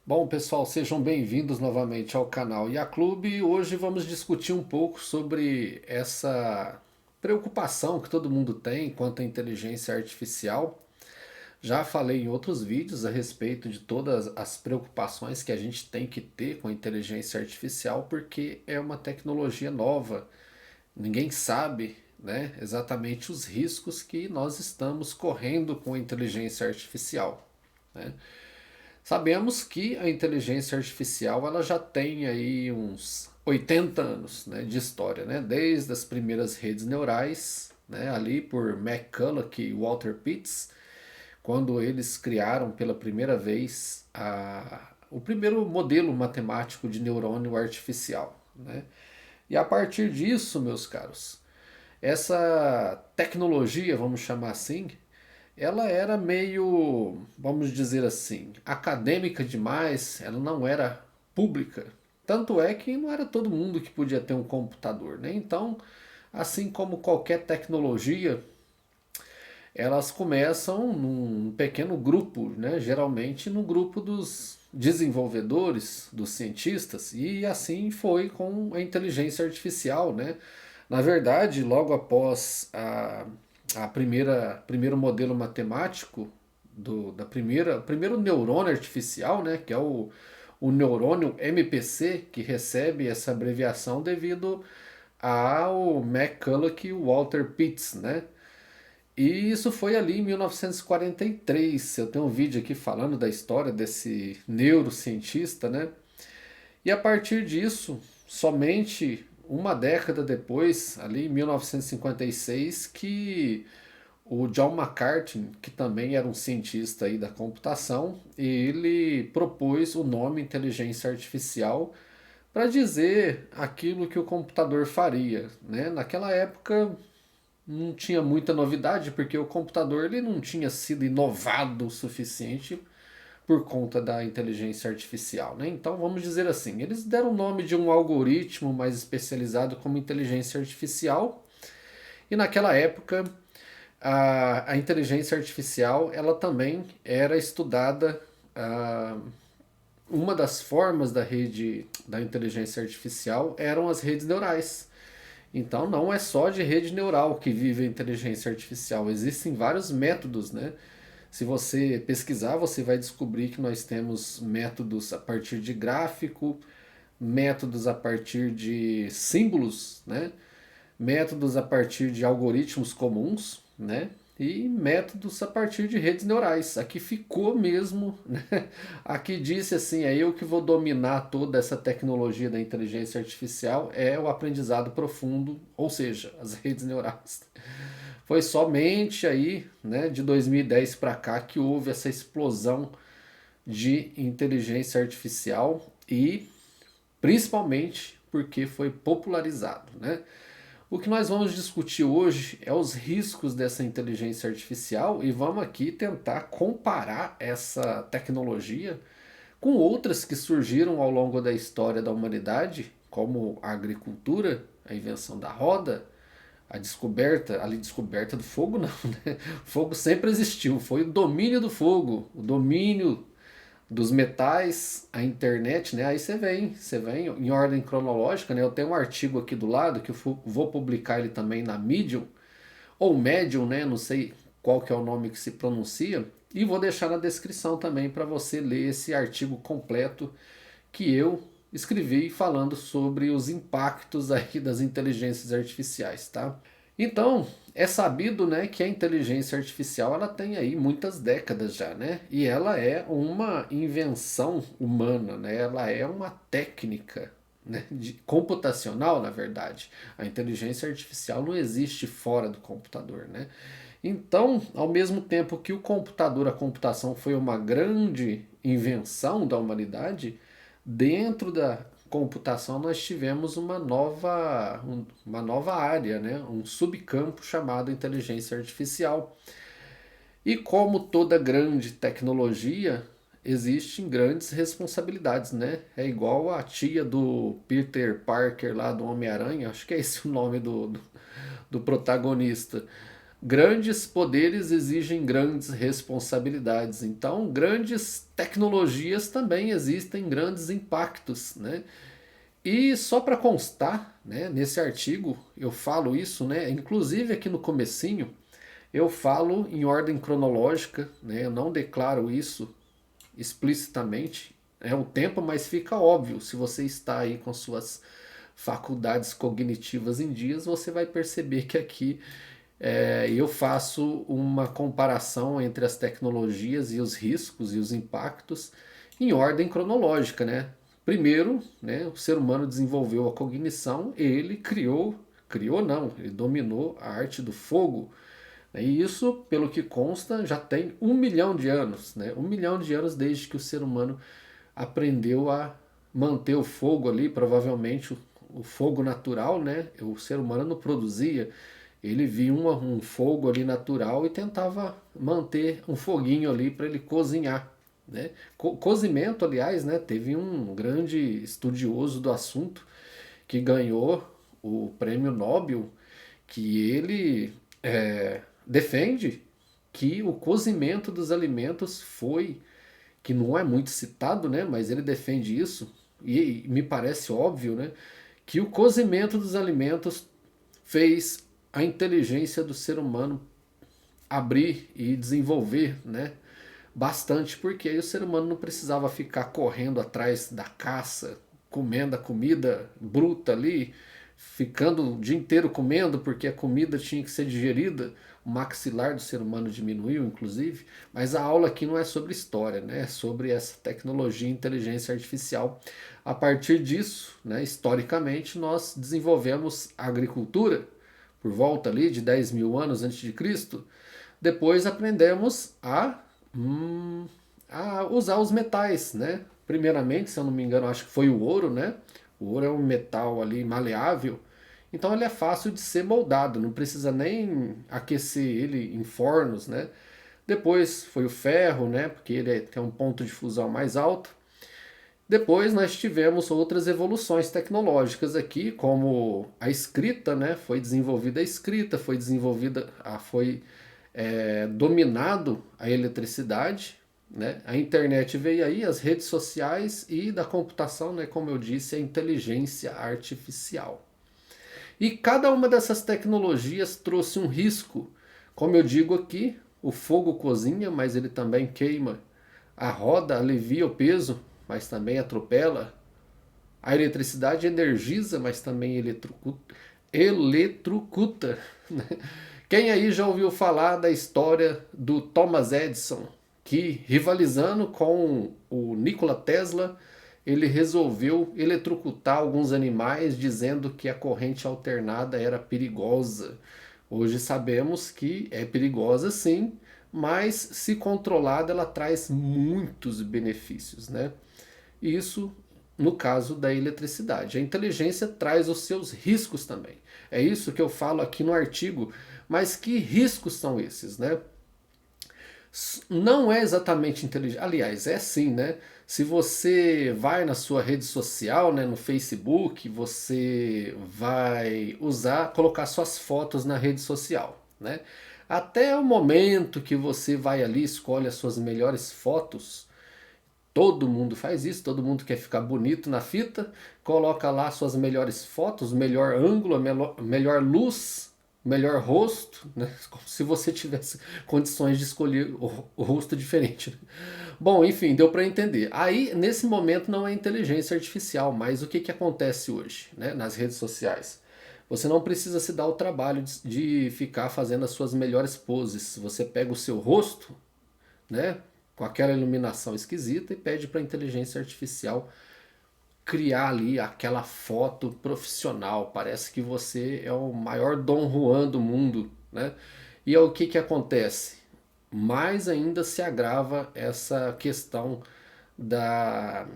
Bom, pessoal, sejam bem-vindos novamente ao canal IA Clube. Hoje vamos discutir um pouco sobre essa preocupação que todo mundo tem quanto à inteligência artificial. Já falei em outros vídeos a respeito de todas as preocupações que a gente tem que ter com a inteligência artificial, porque é uma tecnologia nova. Ninguém sabe, né, exatamente os riscos que nós estamos correndo com a inteligência artificial, né? Sabemos que a inteligência artificial ela já tem aí uns 80 anos, né, de história, né, desde as primeiras redes neurais, né, ali por McCulloch e Walter Pitts, quando eles criaram pela primeira vez o primeiro modelo matemático de neurônio artificial, né? E a partir disso, meus caros, essa tecnologia, vamos chamar assim, ela era meio, vamos dizer assim, acadêmica demais, ela não era pública. Tanto é que não era todo mundo que podia ter um computador, né? Então, assim como qualquer tecnologia, elas começam num pequeno grupo, né? Geralmente no grupo dos desenvolvedores, dos cientistas, e assim foi com a inteligência artificial, né? Na verdade, logo após a primeiro modelo matemático o primeiro neurônio artificial, né, que é o neurônio MPC, que recebe essa abreviação devido ao McCulloch e o Walter Pitts, né? E isso foi ali em 1943. Eu tenho um vídeo aqui falando da história desse neurocientista, né? E a partir disso, somente uma década depois, ali em 1956, que o John McCarthy, que também era um cientista aí da computação, ele propôs o nome inteligência artificial para dizer aquilo que o computador faria, né? Naquela época não tinha muita novidade porque o computador ele não tinha sido inovado o suficiente por conta da inteligência artificial, né? Então vamos dizer assim, eles deram o nome de um algoritmo mais especializado como inteligência artificial e naquela época a inteligência artificial ela também era estudada. Uma das formas da rede da inteligência artificial eram as redes neurais. Então não é só de rede neural que vive a inteligência artificial, existem vários métodos, né? Se você pesquisar, você vai descobrir que nós temos métodos a partir de gráfico, métodos a partir de símbolos, né? Métodos a partir de algoritmos comuns, né? E métodos a partir de redes neurais. Aqui ficou mesmo, né? Aqui disse assim, é eu que vou dominar toda essa tecnologia da inteligência artificial, é o aprendizado profundo, ou seja, as redes neurais. Foi somente aí, né, de 2010 para cá que houve essa explosão de inteligência artificial e principalmente porque foi popularizado, né? O que nós vamos discutir hoje é os riscos dessa inteligência artificial e vamos aqui tentar comparar essa tecnologia com outras que surgiram ao longo da história da humanidade, como a agricultura, a invenção da roda, a descoberta do fogo não, né? O fogo sempre existiu, foi o domínio do fogo, o domínio dos metais, a internet, né? Aí você vem em ordem cronológica, né? Eu tenho um artigo aqui do lado que eu vou publicar ele também na Medium ou Medium, né? Não sei qual que é o nome que se pronuncia, e vou deixar na descrição também para você ler esse artigo completo que eu escrevi falando sobre os impactos aí das inteligências artificiais, tá? Então, é sabido, né, que a inteligência artificial ela tem aí muitas décadas já, né? E ela é uma invenção humana, né? Ela é uma técnica, né, computacional, na verdade. A inteligência artificial não existe fora do computador, né? Então, ao mesmo tempo que o computador, a computação foi uma grande invenção da humanidade, dentro da computação nós tivemos uma nova área, né? Um subcampo chamado inteligência artificial. E como toda grande tecnologia, existem grandes responsabilidades, né? É igual a tia do Peter Parker lá do Homem-Aranha, acho que é esse o nome do protagonista. grandes poderes exigem grandes responsabilidades. Então, grandes tecnologias também existem grandes impactos, né? E só para constar, né, nesse artigo eu falo isso, né, inclusive aqui no comecinho eu falo em ordem cronológica, né, eu não declaro isso explicitamente, é o tempo, mas fica óbvio, se você está aí com suas faculdades cognitivas em dias, você vai perceber que aqui eu faço uma comparação entre as tecnologias e os riscos e os impactos em ordem cronológica, né? Primeiro, né, o ser humano desenvolveu a cognição, ele criou não, ele dominou a arte do fogo. E isso, pelo que consta, já tem 1 milhão de anos, né? 1 milhão de anos desde que o ser humano aprendeu a manter o fogo ali, provavelmente o fogo natural, né? O ser humano não produzia, ele via um fogo ali natural e tentava manter um foguinho ali para ele cozinhar, né? Cozimento, aliás, né? Teve um grande estudioso do assunto que ganhou o prêmio Nobel, que ele defende que o cozimento dos alimentos foi, que não é muito citado, né? Mas ele defende isso e me parece óbvio, né? Que o cozimento dos alimentos fez a inteligência do ser humano abrir e desenvolver, né? Bastante, porque aí o ser humano não precisava ficar correndo atrás da caça, comendo a comida bruta ali, ficando o dia inteiro comendo porque a comida tinha que ser digerida. O maxilar do ser humano diminuiu, inclusive. Mas a aula aqui não é sobre história, né? É sobre essa tecnologia e inteligência artificial. A partir disso, né, historicamente, nós desenvolvemos a agricultura por volta ali de 10 mil anos antes de Cristo. Depois aprendemos a usar os metais, né? Primeiramente, se eu não me engano, acho que foi o ouro, né? O ouro é um metal ali maleável, então ele é fácil de ser moldado, não precisa nem aquecer ele em fornos, né? Depois foi o ferro, né? Porque ele tem um ponto de fusão mais alto. Depois nós tivemos outras evoluções tecnológicas aqui, como a escrita, né? Foi desenvolvida a escrita, foi desenvolvida, dominado a eletricidade, né? A internet veio aí, as redes sociais e da computação, né? Como eu disse, a inteligência artificial. E cada uma dessas tecnologias trouxe um risco. Como eu digo aqui, o fogo cozinha, mas ele também queima. A roda alivia o peso, mas também atropela. A eletricidade energiza, mas também eletrocuta. Né? Quem aí já ouviu falar da história do Thomas Edison, que rivalizando com o Nikola Tesla, ele resolveu eletrocutar alguns animais dizendo que a corrente alternada era perigosa. Hoje sabemos que é perigosa sim, mas se controlada ela traz muitos benefícios, né? Isso no caso da eletricidade. A inteligência traz os seus riscos também. É isso que eu falo aqui no artigo. Mas que riscos são esses, né? Não é exatamente inteligente. Aliás, é sim, né? Se você vai na sua rede social, né, no Facebook, você vai colocar suas fotos na rede social, né? Até o momento que você vai ali, escolhe as suas melhores fotos, todo mundo faz isso, todo mundo quer ficar bonito na fita, coloca lá suas melhores fotos, melhor ângulo, melhor luz, melhor rosto, né? Como se você tivesse condições de escolher o rosto diferente. Né? Bom, enfim, deu para entender. Aí, nesse momento, não é inteligência artificial, mas o que, que acontece hoje, né, nas redes sociais? Você não precisa se dar o trabalho de ficar fazendo as suas melhores poses. Você pega o seu rosto, né, com aquela iluminação esquisita e pede para a inteligência artificial criar ali aquela foto profissional. Parece que você é o maior Dom Juan do mundo, né? E é o que acontece? Mais ainda se agrava essa questão da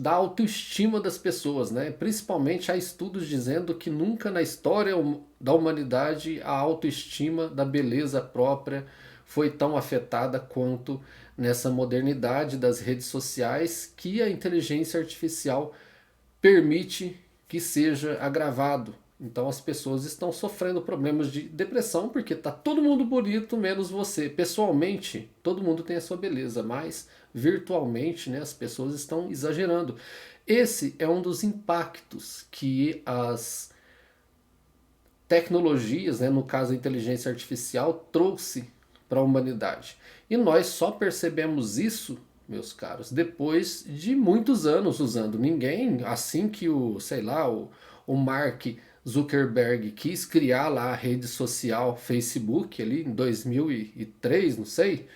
autoestima das pessoas, né? Principalmente há estudos dizendo que nunca na história da humanidade a autoestima da beleza própria foi tão afetada quanto nessa modernidade das redes sociais que a inteligência artificial permite que seja agravado. Então as pessoas estão sofrendo problemas de depressão porque tá todo mundo bonito menos você. Pessoalmente, todo mundo tem a sua beleza, mas virtualmente, né, as pessoas estão exagerando. Esse é um dos impactos que as tecnologias, né, no caso a inteligência artificial, trouxe para a humanidade. E nós só percebemos isso, meus caros, depois de muitos anos usando. Ninguém, assim que sei lá, o Mark Zuckerberg quis criar lá a rede social Facebook ali em 2003, não sei,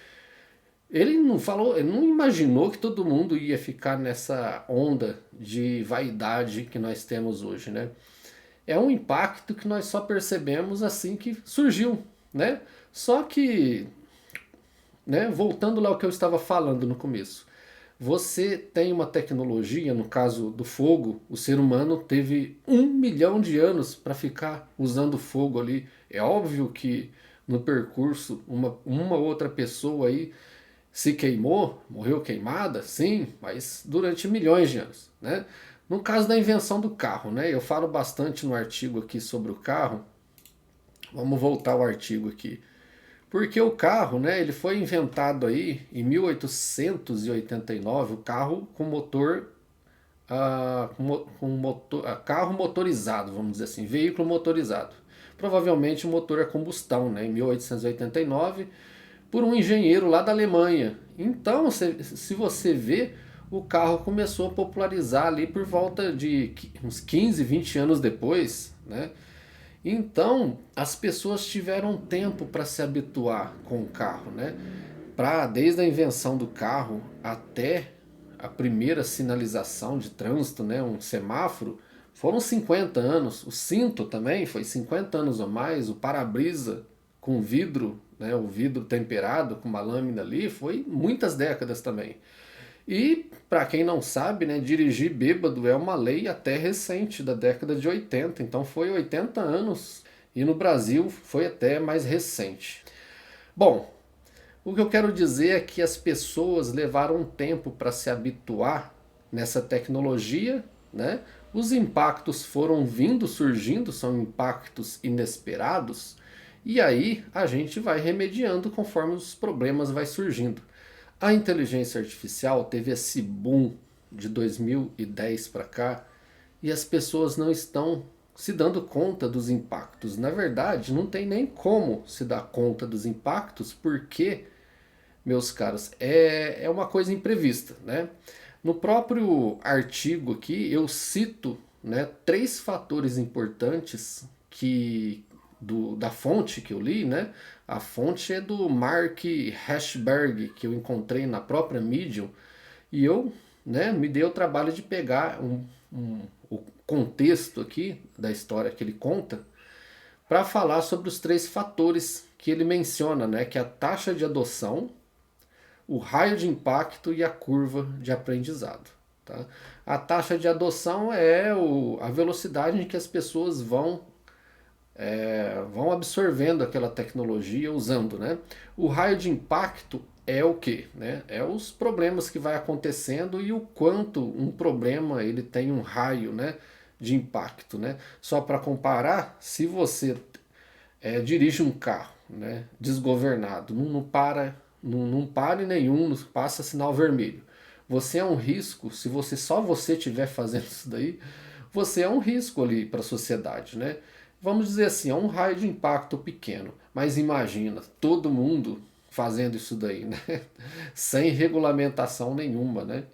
ele não falou, ele não imaginou que todo mundo ia ficar nessa onda de vaidade que nós temos hoje, né? É um impacto que nós só percebemos assim que surgiu, né? Só que, né, voltando lá ao que eu estava falando no começo, você tem uma tecnologia, no caso do fogo, o ser humano teve 1 milhão de anos para ficar usando fogo ali. É óbvio que no percurso uma outra pessoa aí se queimou, morreu queimada, sim, mas durante milhões de anos, né? No caso da invenção do carro, né? Eu falo bastante no artigo aqui sobre o carro. Vamos voltar ao artigo aqui. Porque o carro, né, ele foi inventado aí em 1889, o carro com motor, com motor, carro motorizado, vamos dizer assim, veículo motorizado. Provavelmente o motor a combustão, né, em 1889, por um engenheiro lá da Alemanha. Então, se você vê, o carro começou a popularizar ali por volta de uns 15, 20 anos depois, né? Então, as pessoas tiveram tempo para se habituar com o carro, né? Desde a invenção do carro até a primeira sinalização de trânsito, né, um semáforo, foram 50 anos. O cinto também foi 50 anos ou mais. O para-brisa com vidro, né, o vidro temperado com uma lâmina ali, foi muitas décadas também. E, para quem não sabe, né, dirigir bêbado é uma lei até recente, da década de 80, então foi 80 anos. E no Brasil foi até mais recente. Bom, o que eu quero dizer é que as pessoas levaram um tempo para se habituar nessa tecnologia, né? Os impactos foram vindo, surgindo, são impactos inesperados, e aí a gente vai remediando conforme os problemas vai surgindo. A inteligência artificial teve esse boom de 2010 para cá e as pessoas não estão se dando conta dos impactos. Na verdade, não tem nem como se dar conta dos impactos, porque, meus caros, é uma coisa imprevista, né? No próprio artigo aqui eu cito, né, 3 fatores importantes da fonte que eu li, né? A fonte é do Mark Hashberg, que eu encontrei na própria Medium, e eu, né, me dei o trabalho de pegar o contexto aqui da história que ele conta para falar sobre os 3 fatores que ele menciona, né, que é a taxa de adoção, o raio de impacto e a curva de aprendizado. Tá? A taxa de adoção é a velocidade em que as pessoas vão absorvendo aquela tecnologia usando, né? O raio de impacto é o que, né? É os problemas que vai acontecendo e o quanto um problema ele tem um raio, né, de impacto, né? Só para comparar, se você dirige um carro, né, desgovernado, não para, não pare nenhum, não passa sinal vermelho. Você é um risco, se só você estiver fazendo isso daí, você é um risco ali para a sociedade, né? Vamos dizer assim, é um raio de impacto pequeno, mas imagina todo mundo fazendo isso daí, né? Sem regulamentação nenhuma, né?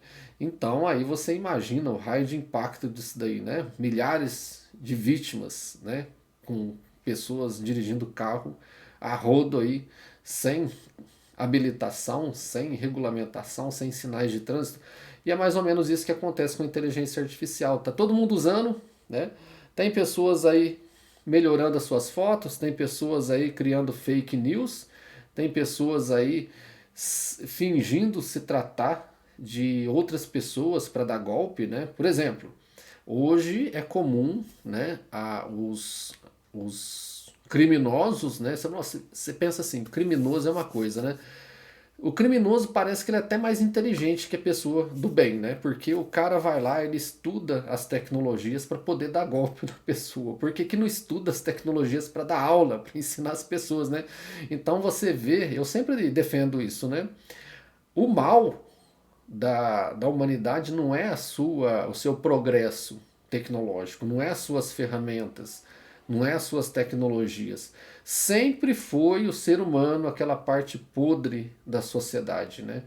Então aí você imagina o raio de impacto disso daí, né? Milhares de vítimas, né? Com pessoas dirigindo carro a rodo aí, sem habilitação, sem regulamentação, sem sinais de trânsito. E é mais ou menos isso que acontece com a inteligência artificial. Tá todo mundo usando, né? Tem pessoas aí melhorando as suas fotos, tem pessoas aí criando fake news, tem pessoas aí fingindo se tratar de outras pessoas para dar golpe, né? Por exemplo, hoje é comum, né, os criminosos, né? Você pensa assim, criminoso é uma coisa, né? O criminoso parece que ele é até mais inteligente que a pessoa do bem, né? Porque o cara vai lá, ele estuda as tecnologias para poder dar golpe na pessoa. Por que, que não estuda as tecnologias para dar aula, para ensinar as pessoas, né? Então você vê, eu sempre defendo isso, né? O mal da humanidade não é o seu progresso tecnológico, não é as suas ferramentas, não é as suas tecnologias. Sempre foi o ser humano aquela parte podre da sociedade, né?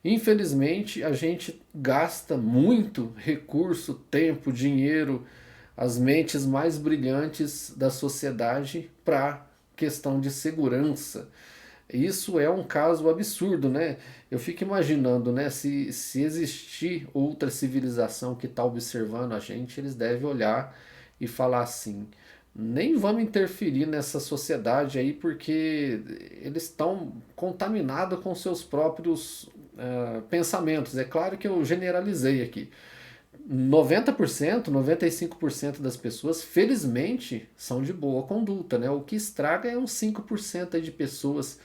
Infelizmente, a gente gasta muito recurso, tempo, dinheiro, as mentes mais brilhantes da sociedade para questão de segurança. Isso é um caso absurdo, né? Eu fico imaginando, né? Se existir outra civilização que está observando a gente, eles devem olhar e falar assim: nem vamos interferir nessa sociedade aí, porque eles estão contaminados com seus próprios pensamentos. É claro que eu generalizei aqui. 90%, 95% das pessoas, felizmente, são de boa conduta, né? O que estraga é uns 5% aí de pessoas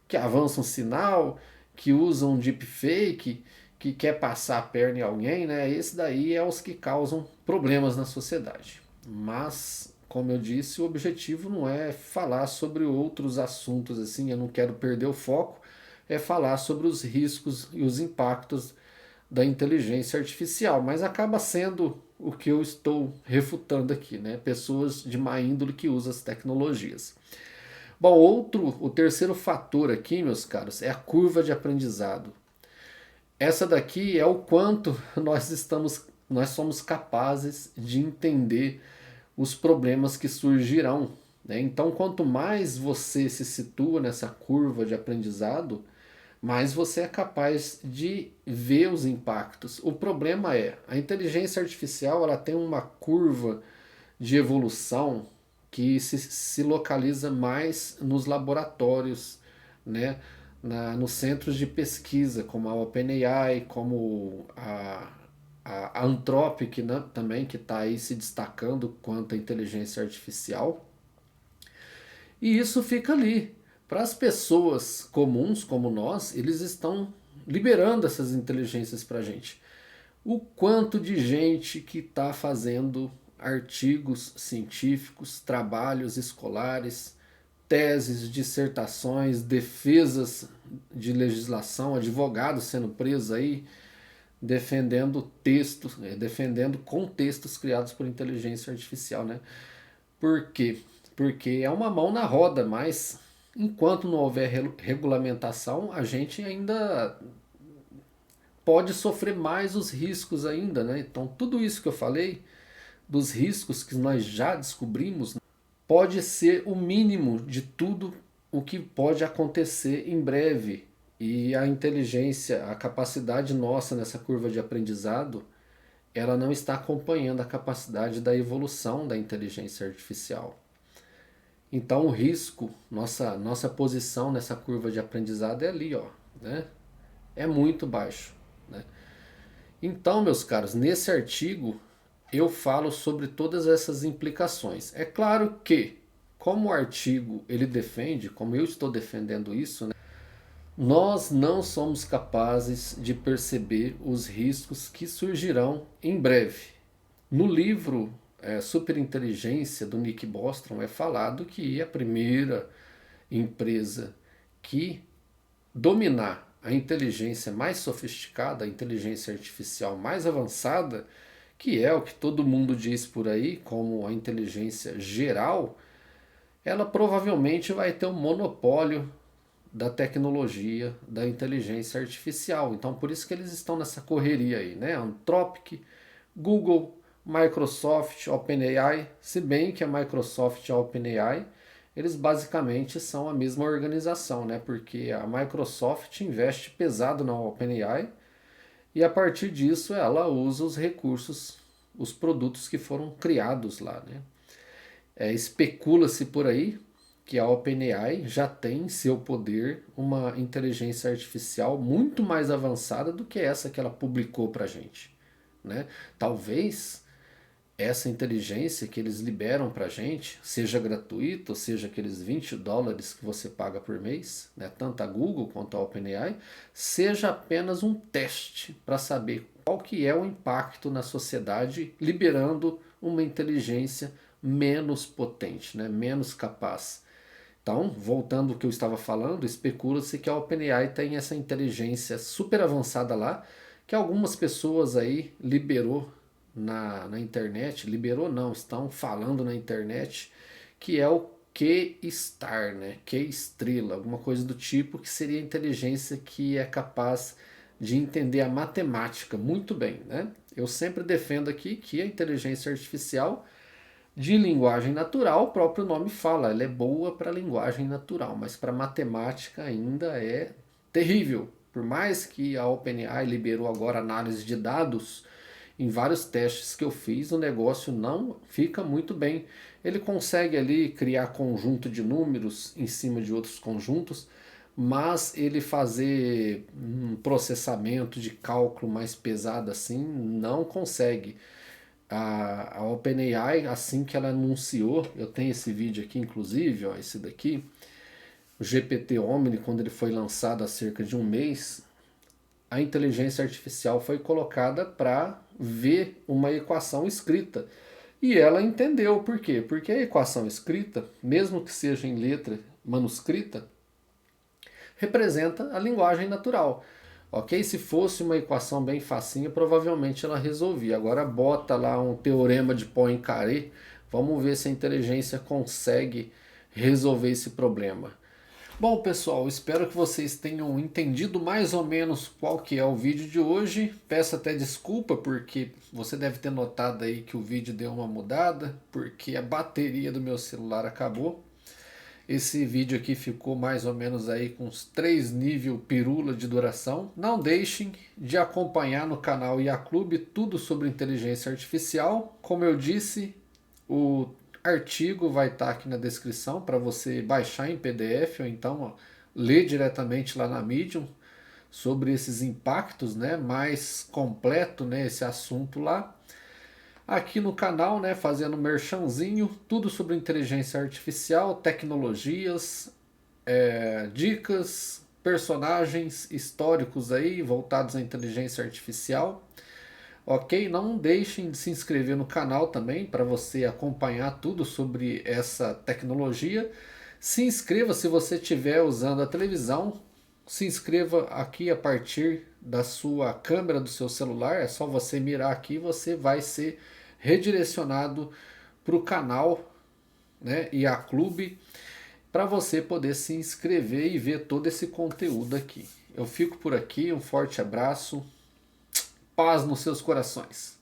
que avançam sinal, que usam deepfake, que quer passar a perna em alguém, né? Esse daí é os que causam problemas na sociedade. Mas, como eu disse, o objetivo não é falar sobre outros assuntos assim, eu não quero perder o foco, é falar sobre os riscos e os impactos da inteligência artificial, mas acaba sendo o que eu estou refutando aqui, né? Pessoas de má índole que usam as tecnologias. Bom, o terceiro fator aqui, meus caros, é a curva de aprendizado. Essa daqui é o quanto nós somos capazes de entender os problemas que surgirão, né? Então, quanto mais você se situa nessa curva de aprendizado, mais você é capaz de ver os impactos. O problema é, a inteligência artificial ela tem uma curva de evolução que se localiza mais nos laboratórios, né? Nos centros de pesquisa, como a OpenAI, como a Anthropic, né, também, que está aí se destacando quanto à inteligência artificial. E isso fica ali. Para as pessoas comuns como nós, eles estão liberando essas inteligências para a gente. O quanto de gente que está fazendo artigos científicos, trabalhos escolares, teses, dissertações, defesas de legislação, advogados sendo presos aí, defendendo textos, defendendo contextos criados por inteligência artificial, né? Por quê? Porque é uma mão na roda, mas enquanto não houver regulamentação, a gente ainda pode sofrer mais os riscos ainda, né? Então, tudo isso que eu falei, dos riscos que nós já descobrimos, pode ser o mínimo de tudo o que pode acontecer em breve. E a inteligência, a capacidade nossa nessa curva de aprendizado, ela não está acompanhando a capacidade da evolução da inteligência artificial. Então o risco, nossa posição nessa curva de aprendizado é ali, ó, né? É muito baixo, né? Então, meus caros, nesse artigo eu falo sobre todas essas implicações. É claro que, como o artigo ele defende, como eu estou defendendo isso, né, nós não somos capazes de perceber os riscos que surgirão em breve. No livro Superinteligência do Nick Bostrom é falado que a primeira empresa que dominar a inteligência mais sofisticada, a inteligência artificial mais avançada, que é o que todo mundo diz por aí como a inteligência geral, ela provavelmente vai ter um monopólio da tecnologia, da inteligência artificial. Então por isso que eles estão nessa correria aí, né? Anthropic, Google, Microsoft, OpenAI, se bem que a Microsoft e a OpenAI, eles basicamente são a mesma organização, né? Porque a Microsoft investe pesado na OpenAI e a partir disso ela usa os recursos, os produtos que foram criados lá, né? Especula-se por aí que a OpenAI já tem em seu poder uma inteligência artificial muito mais avançada do que essa que ela publicou para a gente, né? Talvez essa inteligência que eles liberam para a gente, seja gratuito, ou seja aqueles $20 que você paga por mês, né, tanto a Google quanto a OpenAI, seja apenas um teste para saber qual que é o impacto na sociedade liberando uma inteligência menos potente, né, menos capaz. Então, voltando ao que eu estava falando, especula-se que a OpenAI tem essa inteligência super avançada lá, que algumas pessoas aí liberou na internet, liberou não, estão falando na internet, que é o Q-Star, né? Q-estrela, alguma coisa do tipo, que seria a inteligência que é capaz de entender a matemática muito bem, né? Eu sempre defendo aqui que a inteligência artificial de linguagem natural, o próprio nome fala, ela é boa para linguagem natural, mas para matemática ainda é terrível. Por mais que a OpenAI liberou agora análise de dados, em vários testes que eu fiz, o negócio não fica muito bem. Ele consegue ali criar conjunto de números em cima de outros conjuntos, mas ele fazer um processamento de cálculo mais pesado assim, não consegue. A OpenAI, assim que ela anunciou, eu tenho esse vídeo aqui inclusive, ó, esse daqui, o GPT Omni, quando ele foi lançado há cerca de um mês, a inteligência artificial foi colocada para ver uma equação escrita. E ela entendeu por quê? Porque a equação escrita, mesmo que seja em letra manuscrita, representa a linguagem natural. Ok? Se fosse uma equação bem facinha, provavelmente ela resolvia. Agora bota lá um teorema de Poincaré, vamos ver se a inteligência consegue resolver esse problema. Bom, pessoal, espero que vocês tenham entendido mais ou menos qual que é o vídeo de hoje. Peço até desculpa porque você deve ter notado aí que o vídeo deu uma mudada, porque a bateria do meu celular acabou. Esse vídeo aqui ficou mais ou menos aí com uns 3 nível pirula de duração. Não deixem de acompanhar no canal IA Clube tudo sobre inteligência artificial. Como eu disse, o artigo vai estar aqui na descrição para você baixar em PDF ou então ler diretamente lá na Medium sobre esses impactos, né, mais completo, né, esse assunto lá. Aqui no canal, né, fazendo merchanzinho, tudo sobre inteligência artificial, tecnologias, dicas, personagens históricos aí voltados à inteligência artificial. Ok? Não deixem de se inscrever no canal também para você acompanhar tudo sobre essa tecnologia. Se inscreva se você estiver usando a televisão. Se inscreva aqui a partir da sua câmera do seu celular. É só você mirar aqui e você vai ser redirecionado para o canal, né, IA Clube, para você poder se inscrever e ver todo esse conteúdo aqui. Eu fico por aqui, um forte abraço, paz nos seus corações.